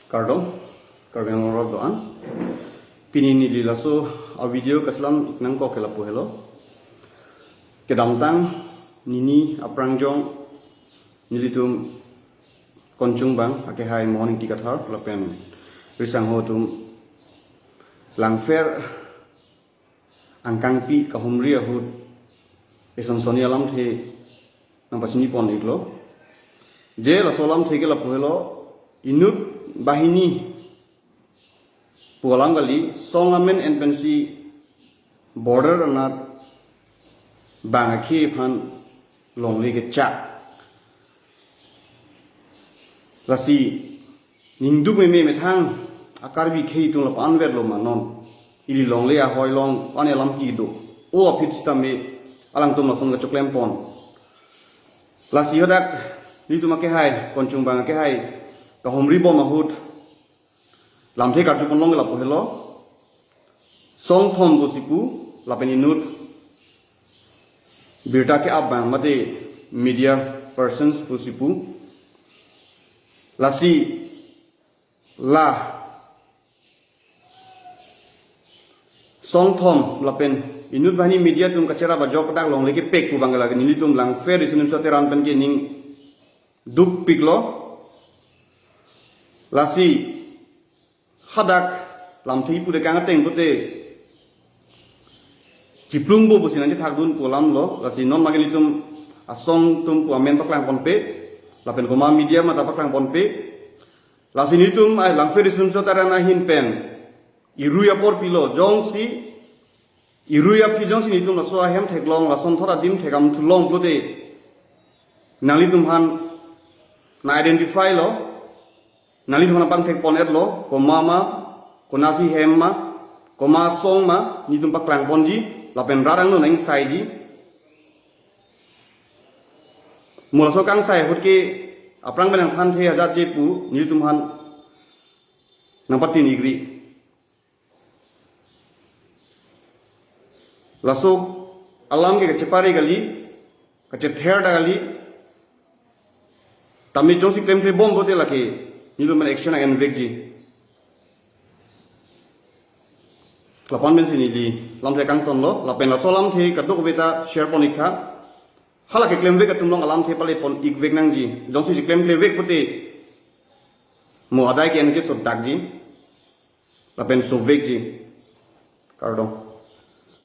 Kardong karbeng rod doan pini ni lila so a video kaslam nang ko kela hello kedamtang nini aprangjong nilitum konjung bang ake hai morning tikat har lapen risang ho tum langfer angkang pi kahumri ahut eson sonia lam the nang pachini pon iklo je la solam theke la hello inut bahini pualang kali songamen NPC border anat bangaki pan longli ke cak lasi ninduk me thang akar bi khei tung la pan ver lo manon ili longli a hoi long ane lam ki do o apit sistame alang tum lasong ga choklem pon lasi hodak ni tumake hai konchung bang ke hai ka homri bo mahut lam the karju pon long la hello song thom bo sipu lapeni nut birta ke abang mate media persons bo sipu lasi la song thom lapen inut bani media tum kachera ba jok tak long leke pek ku bangala ni tum lang fair isunum sateran pen ke ning duk piklo lasi hadak lam thi pu de kang teng pute jiplung bo busin anje thakdun polam lo lasi non mageni tum asong tum pu amen paklang ponpe lapen koma media ma tapaklang ponpe lasi ni tum ai lang feri sun sotarana hin pen iruya por pilo jongsi iruya pi jongsi ni tum la so ahem theklong la son thora dim thekam thulong pute nali tum han na identify lo nali thona pang thek ponet lo komama konasi hemma koma songma ni tum paklang ponji lapen rarang no nang saiji mula so kang sai hutke aprang benang than the haja jepu ni tum han nampati nigri lasuk alam ke cepari gali kacet her da gali tami jongsi klem kle bom bote laki nilu men action and vegji lapan men sini di lam the kang ton lo lapen la solam the kaduk beta share ponika hala ke klem veg atum long alam the pale pon ik veg nang ji jongsi si klem kle veg bote mo adai ke en ke so dak ji lapen so veg ji kardong